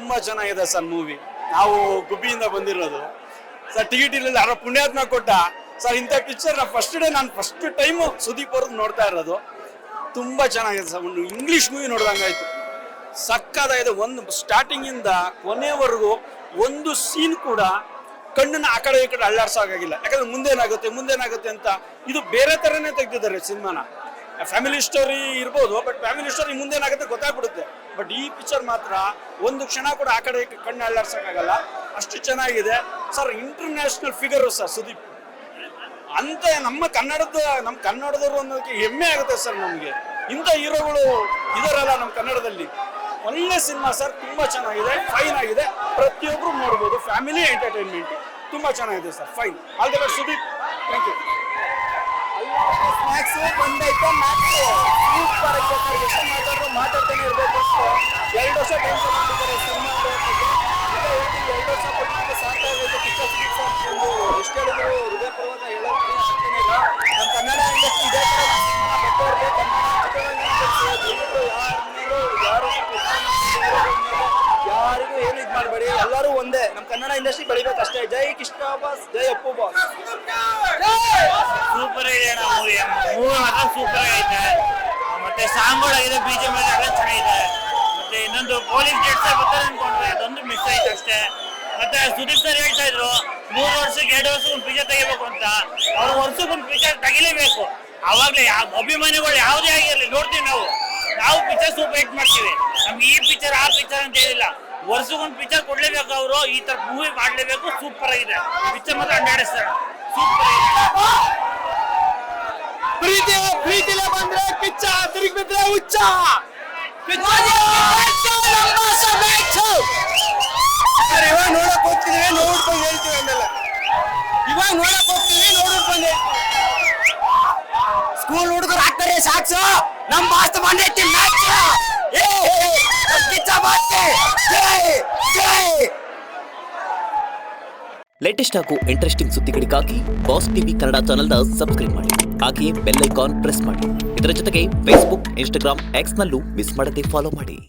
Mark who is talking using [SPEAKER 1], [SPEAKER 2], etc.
[SPEAKER 1] ತುಂಬಾ ಚೆನ್ನಾಗಿದೆ sir movie. ನಾವು ಗುಬ್ಬಿಯಿಂದ ಬಂದಿರೋದು ಸರ್. ಟಿಕೆಟ್ ಇರಲಿಲ್ಲ, ಯಾರೋ ಪುಣ್ಯಾತ್ಮ ಕೊಟ್ಟ ಸರ್. ಇಂಥ ಪಿಕ್ಚರ್ ನಾನು ಫಸ್ಟ್ ಟೈಮು ಸುದೀಪ್ ಅವ್ರದ್ದು ನೋಡ್ತಾ ಇರೋದು. ತುಂಬಾ ಚೆನ್ನಾಗಿದೆ ಸರ್. ಒಂದು ಇಂಗ್ಲಿಷ್ ಮೂವಿ ನೋಡ್ದಂಗಾಯ್ತು. ಸಕ್ಕತ್ತಾಗಿದೆ. ಒಂದು ಸ್ಟಾರ್ಟಿಂಗಿಂದ ಕೊನೆವರೆಗೂ ಒಂದು ಸೀನ್ ಕೂಡ ಕಣ್ಣನ್ನ ಆ ಕಡೆ ಈ ಕಡೆ ಅಳ್ಳಾಡ್ಸೋಕ್ಕಾಗಿಲ್ಲ. ಯಾಕಂದ್ರೆ ಮುಂದೇನಾಗುತ್ತೆ ಅಂತ ಇದು ಬೇರೆ ಥರನೇ ತೆಗೆದಿದ್ದಾರೆ ಸಿನಿಮಾನ. ಫ್ಯಾಮಿಲಿ ಸ್ಟೋರಿ ಇರ್ಬೋದು, ಬಟ್ ಫ್ಯಾಮಿಲಿ ಸ್ಟೋರಿ ಮುಂದೇನಾಗುತ್ತೆ ಗೊತ್ತಾಗ್ಬಿಡುತ್ತೆ. ಬಟ್ ಈ ಪಿಕ್ಚರ್ ಮಾತ್ರ ಒಂದು ಕ್ಷಣ ಕೂಡ ಆ ಕಡೆ ಕಣ್ಣು ಅಳ್ಳಾಡ್ಸೋಕ್ಕಾಗಲ್ಲ, ಅಷ್ಟು ಚೆನ್ನಾಗಿದೆ sir. International figure sir Sudeep ಅಂತ. ನಮ್ಮ ಕನ್ನಡದವರು ಅನ್ನೋದಕ್ಕೆ ಹೆಮ್ಮೆ ಆಗುತ್ತೆ ಸರ್ ನಮಗೆ. ಇಂಥ ಹೀರೋಗಳು ಇದಾರಲ್ಲ ನಮ್ಮ ಕನ್ನಡದಲ್ಲಿ. ಒಳ್ಳೆ ಸಿನಿಮಾ ಸರ್, ತುಂಬಾ ಚೆನ್ನಾಗಿದೆ, ಫೈನ್ ಆಗಿದೆ, ಪ್ರತಿಯೊಬ್ಬರು ನೋಡ್ಬೋದು. ಫ್ಯಾಮಿಲಿ ಎಂಟರ್ಟೈನ್ಮೆಂಟ್ ತುಂಬಾ ಚೆನ್ನಾಗಿದೆ sir. Fine. All the best Sudeep. Thank you. ಮಾತಾಡ್ತಾನೆ ಇರಬೇಕು. 2 ವರ್ಷ ಟೈಮ್ ತಗೊಂಡಿದ್ದಾರೆ ಸಿನಿಮಾ. 2 ವರ್ಷ ಕೊಟ್ಟಿದ್ದು ಸಾಕಾಗೈತೆ. ಪಿಕ್ಚರ್ ಎಷ್ಟು ಹೇಳಿದ್ರು ಹೃದಯಪೂರ್ವಕ ಹೇಳೋಕ್ಕೆ ಆಗ್ತಾನೆ ಇಲ್ಲ. ನಮ್ಮ ಕನ್ನಡ ಇಂಡಸ್ಟ್ರಿ ಇದೇ ಯಾರಿಗೂ ಏನು ಇದು ಮಾಡಬೇಡಿ, ಎಲ್ಲರೂ ಒಂದೇ. ನಮ್ಮ ಕನ್ನಡ ಇಂಡಸ್ಟ್ರಿ ಬೆಳಿಬೇಕಷ್ಟೇ. ಜೈ ಕೃಷ್ಣ ಬಾಸ್, ಜೈ ಅಪ್ಪು ಬಾಸ್.
[SPEAKER 2] ಸೂಪರ್ ಇದೆ ಮೂವಿ ಮಾತ್ರ ಸೂಪರ್ ಆಗೈತೆ. ಮತ್ತೆ ಸಾಂಗ್ಗಳಾಗಿದೆ, BGM ಎಲ್ಲ ಚೆನ್ನಾಗಿದೆ. ಮತ್ತೆ ಇನ್ನೊಂದು ಪೊಲೀಸ್ ಜೆಟ್ಸ್ ಬರ್ತಾರೆ ಅನ್ಕೊಂಡ್ರೆ ಅದೊಂದು ಮಿಸ್ ಆಯ್ತು ಅಷ್ಟೇ. ಮತ್ತೆ ಸುದೀಪ್ ಸರ್ ಹೇಳ್ತಾ ಇದ್ರು 3 ವರ್ಷಕ್ಕೆ 2 ವರ್ಷಕ್ಕೆ ಒಂದು ಪಿಕ್ಚರ್ ತೆಗಿಬೇಕು ಅಂತ. ಅವ್ರು ವರ್ಷಕ್ಕೊಂದು ಪಿಕ್ಚರ್ ತೆಗಿಲೇಬೇಕು. ಅವಾಗಲೇ ಅಭಿಮಾನಿಗಳು ಯಾವುದೇ ಆಗಿರಲಿ ನೋಡ್ತೀವಿ ನಾವು ಪಿಕ್ಚರ್ ಸೂಪರ್ ಹಿಟ್ ಮಾಡ್ತೀವಿ. ನಮ್ಗೆ ಈ ಪಿಕ್ಚರ್ ಆ ಪಿಕ್ಚರ್ ಅಂತ ಹೇಳಿಲ್ಲ, ವರ್ಷಕ್ಕೊಂದು ಪಿಕ್ಚರ್ ಕೊಡ್ಲೇಬೇಕು. ಅವರು ಈ ತರ ಮೂವಿ ಮಾಡ್ಲೇಬೇಕು. ಸೂಪರ್ ಆಗಿದೆ ಪಿಕ್ಚರ್ ಮಾತ್ರ. 100 ಸರ್ ಸೂಪರ್ ಆಗಿದೆ.
[SPEAKER 1] ಪ್ರೀತಿಲೇ ಬಂದ್ರೆ ಕಿಚ್ಚ, ತಿರುಗಿ ಬಿದ್ರೆ ಹುಚ್ಚ. ಇವಾಗ ನೋಡಕ್ ಹೋಗ್ತಿದೀವಿ, ನೋಡ್ಕೊಂಡು ಹೇಳ್ತೀವಿ. ಆಮೇಲೆ ಇವಾಗ ನೋಡಕ್ ಹೋಗ್ತೀವಿ, ನೋಡ್ಕೊಂಡು ಸ್ಕೂಲ್ ಹುಡುಗರು ಹಾಕ್ತಾರೆ ಸಾಕ್ಸು. ನಮ್ ಬಾಸ್ ಬಂದೈತಿ ಮ್ಯಾಚ್. ಕಿಚ್ಚ ಬಾಸ್ಗೆ ಜೈ ಜೈ.
[SPEAKER 3] ಲೇಟೆಸ್ಟ್ ಹಾಗೂ ಇಂಟ್ರೆಸ್ಟಿಂಗ್ ಸುದ್ದಿಗಳಿಗಾಗಿ ಬಾಸ್ ಟಿವಿ ಕನ್ನಡ ಚಾನೆಲ್ನ ಸಬ್ಸ್ಕ್ರೈಬ್ ಮಾಡಿ. ಹಾಗೆಯೇ ಬೆಲ್ ಐಕಾನ್ ಪ್ರೆಸ್ ಮಾಡಿ. ಇದರ ಜೊತೆಗೆ ಫೇಸ್ಬುಕ್, ಇನ್ಸ್ಟಾಗ್ರಾಮ್, ಎಕ್ಸ್ ನಲ್ಲೂ ಮಿಸ್ ಮಾಡದೆ ಫಾಲೋ ಮಾಡಿ.